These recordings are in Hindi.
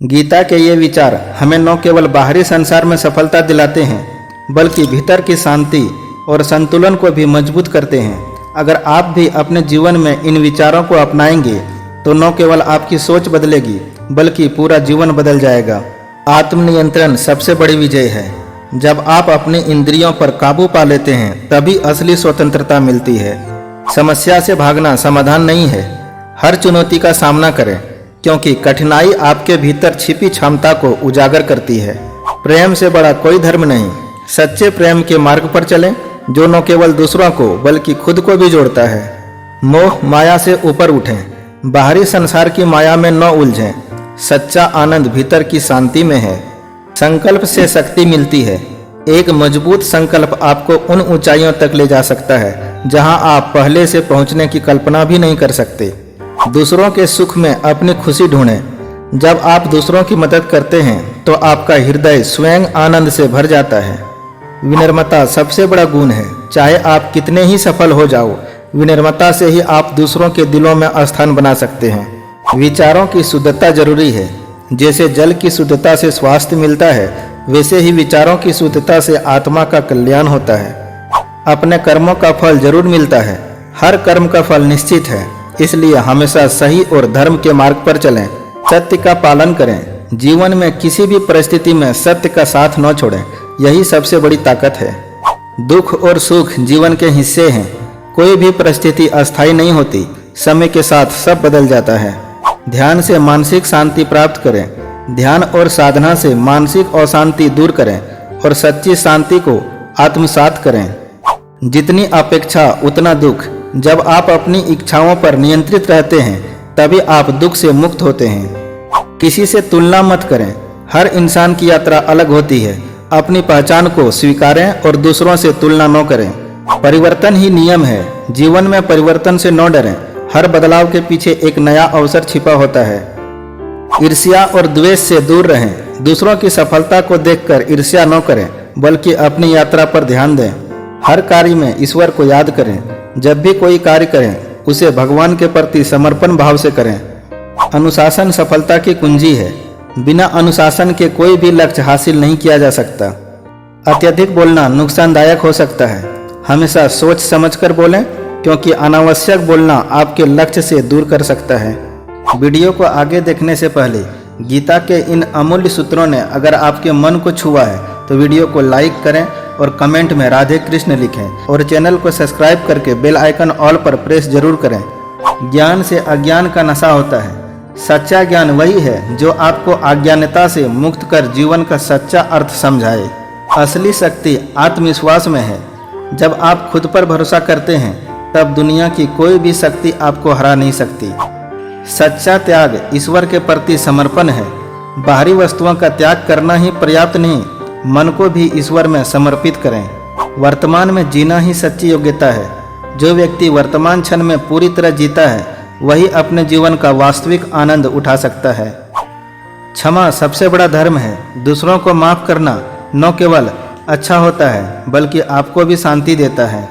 गीता के ये विचार हमें न केवल बाहरी संसार में सफलता दिलाते हैं बल्कि भीतर की शांति और संतुलन को भी मजबूत करते हैं। अगर आप भी अपने जीवन में इन विचारों को अपनाएंगे तो न केवल आपकी सोच बदलेगी बल्कि पूरा जीवन बदल जाएगा। आत्मनियंत्रण सबसे बड़ी विजय है। जब आप अपनी इंद्रियों पर काबू पा लेते हैं तभी असली स्वतंत्रता मिलती है। समस्या से भागना समाधान नहीं है। हर चुनौती का सामना करें क्योंकि कठिनाई आपके भीतर छिपी क्षमता को उजागर करती है। प्रेम से बड़ा कोई धर्म नहीं। सच्चे प्रेम के मार्ग पर चलें जो न केवल दूसरों को बल्कि खुद को भी जोड़ता है। मोह माया से ऊपर उठें, बाहरी संसार की माया में न उलझें। सच्चा आनंद भीतर की शांति में है। संकल्प से शक्ति मिलती है। एक मजबूत संकल्प आपको उन ऊंचाइयों तक ले जा सकता है जहां आप पहले से पहुंचने की कल्पना भी नहीं कर सकते। दूसरों के सुख में अपनी खुशी ढूंढें। जब आप दूसरों की मदद करते हैं तो आपका हृदय स्वयं आनंद से भर जाता है। विनम्रता सबसे बड़ा गुण है। चाहे आप कितने ही सफल हो जाओ, विनम्रता से ही आप दूसरों के दिलों में स्थान बना सकते हैं। विचारों की शुद्धता जरूरी है। जैसे जल की शुद्धता से स्वास्थ्य मिलता है, वैसे ही विचारों की शुद्धता से आत्मा का कल्याण होता है। अपने कर्मों का फल जरूर मिलता है। हर कर्म का फल निश्चित है, इसलिए हमेशा सही और धर्म के मार्ग पर चलें। सत्य का पालन करें। जीवन में किसी भी परिस्थिति में सत्य का साथ न छोड़ें। यही सबसे बड़ी ताकत है। दुख और सुख जीवन के हिस्से हैं। कोई भी परिस्थिति अस्थायी नहीं होती। समय के साथ सब बदल जाता है। ध्यान से मानसिक शांति प्राप्त करें। ध्यान और साधना से मानसिक अशांति दूर करें और सच्ची शांति को आत्मसात करें। जितनी अपेक्षा उतना दुख। जब आप अपनी इच्छाओं पर नियंत्रित रहते हैं तभी आप दुख से मुक्त होते हैं। किसी से तुलना मत करें। हर इंसान की यात्रा अलग होती है। अपनी पहचान को स्वीकारें और दूसरों से तुलना न करें। परिवर्तन ही नियम है। जीवन में परिवर्तन से न डरें। हर बदलाव के पीछे एक नया अवसर छिपा होता है। ईर्ष्या और द्वेष से दूर रहें। दूसरों की सफलता को देखकर ईर्ष्या न करें बल्कि अपनी यात्रा पर ध्यान दें। हर कार्य में ईश्वर को याद करें। जब भी कोई कार्य करें उसे भगवान के प्रति समर्पण भाव से करें। अनुशासन सफलता की कुंजी है। बिना अनुशासन के कोई भी लक्ष्य हासिल नहीं किया जा सकता। अत्यधिक बोलना नुकसानदायक हो सकता है। हमेशा सोच समझकर बोलें क्योंकि अनावश्यक बोलना आपके लक्ष्य से दूर कर सकता है। वीडियो को आगे देखने से पहले गीता के इन अमूल्य सूत्रों ने अगर आपके मन को छुआ है तो वीडियो को लाइक करें और कमेंट में राधे कृष्ण लिखें और चैनल को सब्सक्राइब करके बेल आइकन ऑल पर प्रेस जरूर करें। ज्ञान से अज्ञान का नशा होता है। सच्चा ज्ञान वही है जो आपको अज्ञानता से मुक्त कर जीवन का सच्चा अर्थ समझाए। असली शक्ति आत्मविश्वास में है। जब आप खुद पर भरोसा करते हैं तब दुनिया की कोई भी शक्ति आपको हरा नहीं सकती। सच्चा त्याग ईश्वर के प्रति समर्पण है। बाहरी वस्तुओं का त्याग करना ही पर्याप्त नहीं, मन को भी ईश्वर में समर्पित करें। वर्तमान में जीना ही सच्ची योग्यता है। जो व्यक्ति वर्तमान क्षण में पूरी तरह जीता है वही अपने जीवन का वास्तविक आनंद उठा सकता है। क्षमा सबसे बड़ा धर्म है। दूसरों को माफ करना न केवल अच्छा होता है बल्कि आपको भी शांति देता है।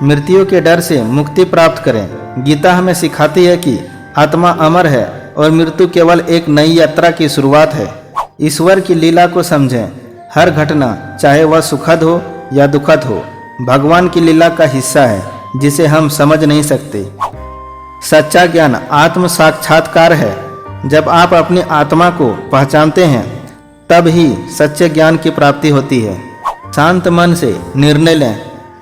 मृत्यु के डर से मुक्ति प्राप्त करें। गीता हमें सिखाती है कि आत्मा अमर है और मृत्यु केवल एक नई यात्रा की शुरुआत है। ईश्वर की लीला को समझें। हर घटना चाहे वह सुखद हो या दुखद हो भगवान की लीला का हिस्सा है जिसे हम समझ नहीं सकते। सच्चा ज्ञान आत्म साक्षात्कार है। जब आप अपनी आत्मा को पहचानते हैं तब ही सच्चे ज्ञान की प्राप्ति होती है। शांत मन से निर्णय लें।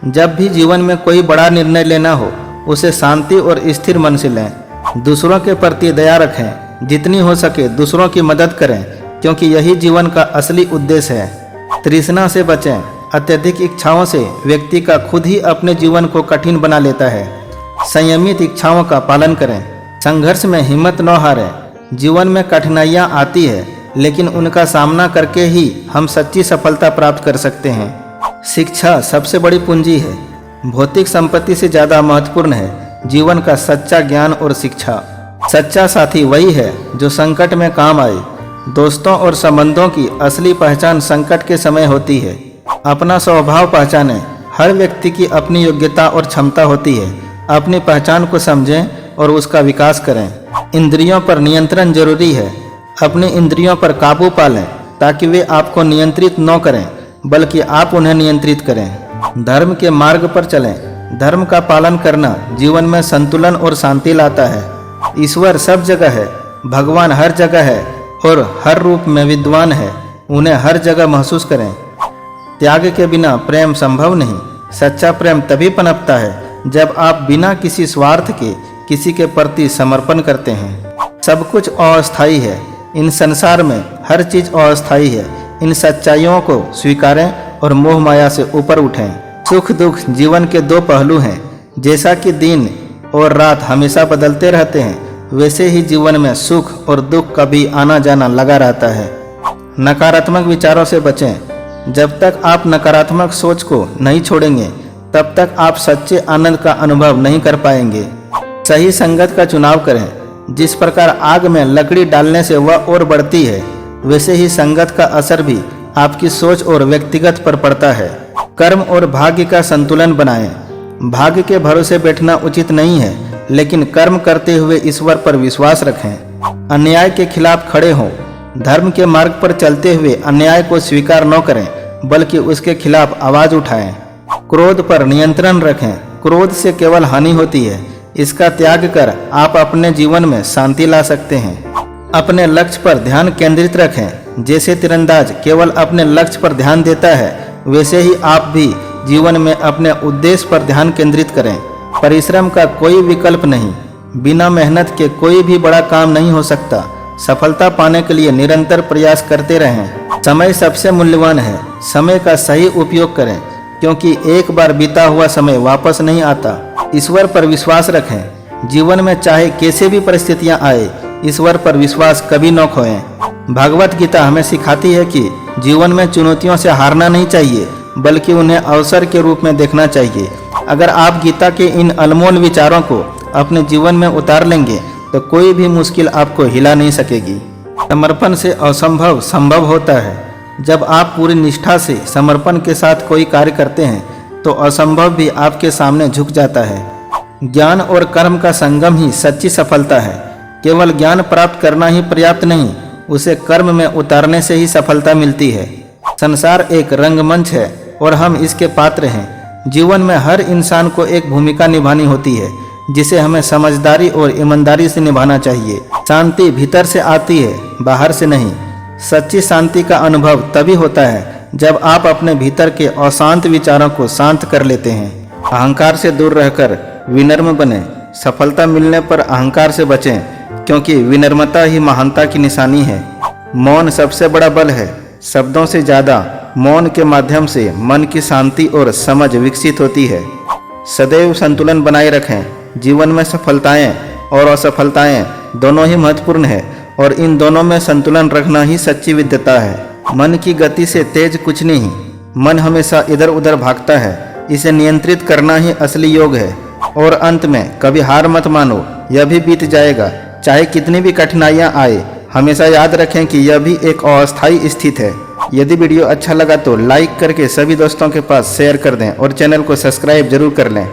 जब भी जीवन में कोई बड़ा निर्णय लेना हो उसे शांति और स्थिर मन से लें। दूसरों के प्रति दया रखें। जितनी हो सके दूसरों की मदद करें क्योंकि यही जीवन का असली उद्देश्य है। तृष्णा से बचें। अत्यधिक इच्छाओं से व्यक्ति का खुद ही अपने जीवन को कठिन बना लेता है। संयमित इच्छाओं का पालन करें। संघर्ष में हिम्मत न हारें। जीवन में कठिनाइयां आती है लेकिन उनका सामना करके ही हम सच्ची सफलता प्राप्त कर सकते हैं। शिक्षा सबसे बड़ी पूंजी है। भौतिक संपत्ति से ज़्यादा महत्वपूर्ण है जीवन का सच्चा ज्ञान और शिक्षा। सच्चा साथी वही है जो संकट में काम आए। दोस्तों और संबंधों की असली पहचान संकट के समय होती है। अपना स्वभाव पहचानें। हर व्यक्ति की अपनी योग्यता और क्षमता होती है। अपनी पहचान को समझें और उसका विकास करें। इंद्रियों पर नियंत्रण जरूरी है। अपनी इंद्रियों पर काबू पालें ताकि वे आपको नियंत्रित न करें बल्कि आप उन्हें नियंत्रित करें। धर्म के मार्ग पर चलें। धर्म का पालन करना जीवन में संतुलन और शांति लाता है। ईश्वर सब जगह है, भगवान हर जगह है और हर रूप में विद्वान है। उन्हें हर जगह महसूस करें। त्याग के बिना प्रेम संभव नहीं। सच्चा प्रेम तभी पनपता है जब आप बिना किसी स्वार्थ के किसी के प्रति समर्पण करते हैं। सब कुछ अस्थायी है। इन संसार में हर चीज अस्थायी है। इन सच्चाइयों को स्वीकारें और मोह माया से ऊपर उठें। सुख दुख जीवन के दो पहलू हैं। जैसा कि दिन और रात हमेशा बदलते रहते हैं, वैसे ही जीवन में सुख और दुख का भी आना जाना लगा रहता है। नकारात्मक विचारों से बचें। जब तक आप नकारात्मक सोच को नहीं छोड़ेंगे, तब तक आप सच्चे आनंद का अनुभव नहीं कर पाएंगे। सही संगत का चुनाव करें। जिस प्रकार आग में लकड़ी डालने से वह और बढ़ती है, वैसे ही संगत का असर भी आपकी सोच और व्यक्तिगत पर पड़ता है। कर्म और भाग्य का संतुलन बनाएं। भाग्य के भरोसे बैठना उचित नहीं है, लेकिन कर्म करते हुए ईश्वर पर विश्वास रखें। अन्याय के खिलाफ खड़े हों। धर्म के मार्ग पर चलते हुए अन्याय को स्वीकार न करें, बल्कि उसके खिलाफ आवाज उठाएं। क्रोध पर नियंत्रण रखें। क्रोध से केवल हानि होती है। इसका त्याग कर आप अपने जीवन में शांति ला सकते हैं। अपने लक्ष्य पर ध्यान केंद्रित रखें। जैसे तीरंदाज केवल अपने लक्ष्य पर ध्यान देता है, वैसे ही आप भी जीवन में अपने उद्देश्य पर ध्यान केंद्रित करें। परिश्रम का कोई विकल्प नहीं। बिना मेहनत के कोई भी बड़ा काम नहीं हो सकता। सफलता पाने के लिए निरंतर प्रयास करते रहें। समय सबसे मूल्यवान है। समय का सही उपयोग करें, क्योंकि एक बार बीता हुआ समय वापस नहीं आता। ईश्वर पर विश्वास रखें। जीवन में चाहे कैसे भी परिस्थितियां आए, ईश्वर पर विश्वास कभी न खोएं। भगवत गीता हमें सिखाती है कि जीवन में चुनौतियों से हारना नहीं चाहिए, बल्कि उन्हें अवसर के रूप में देखना चाहिए। अगर आप गीता के इन अनमोल विचारों को अपने जीवन में उतार लेंगे, तो कोई भी मुश्किल आपको हिला नहीं सकेगी। समर्पण से असंभव संभव होता है। जब आप पूरी निष्ठा से समर्पण के साथ कोई कार्य करते हैं, तो असंभव भी आपके सामने झुक जाता है। ज्ञान और कर्म का संगम ही सच्ची सफलता है। केवल ज्ञान प्राप्त करना ही पर्याप्त नहीं, उसे कर्म में उतारने से ही सफलता मिलती है। संसार एक रंगमंच है और हम इसके पात्र हैं। जीवन में हर इंसान को एक भूमिका निभानी होती है, जिसे हमें समझदारी और ईमानदारी से निभाना चाहिए। शांति भीतर से आती है, बाहर से नहीं। सच्ची शांति का अनुभव तभी होता है जब आप अपने भीतर के अशांत विचारों को शांत कर लेते हैं। अहंकार से दूर रहकर विनम्र बने। सफलता मिलने पर अहंकार से बचें, क्योंकि विनम्रता ही महानता की निशानी है। मौन सबसे बड़ा बल है। शब्दों से ज्यादा मौन के माध्यम से मन की शांति और समझ विकसित होती है। सदैव संतुलन बनाए रखें। जीवन में सफलताएं और असफलताएं दोनों ही महत्वपूर्ण है, और इन दोनों में संतुलन रखना ही सच्ची विद्वता है। मन की गति से तेज कुछ नहीं। मन हमेशा इधर उधर भागता है। इसे नियंत्रित करना ही असली योग है। और अंत में कभी हार मत मानो, यह भी बीत जाएगा। चाहे कितनी भी कठिनाइयां आए, हमेशा याद रखें कि यह भी एक अस्थायी स्थिति है। यदि वीडियो अच्छा लगा तो लाइक करके सभी दोस्तों के पास शेयर कर दें और चैनल को सब्सक्राइब जरूर कर लें।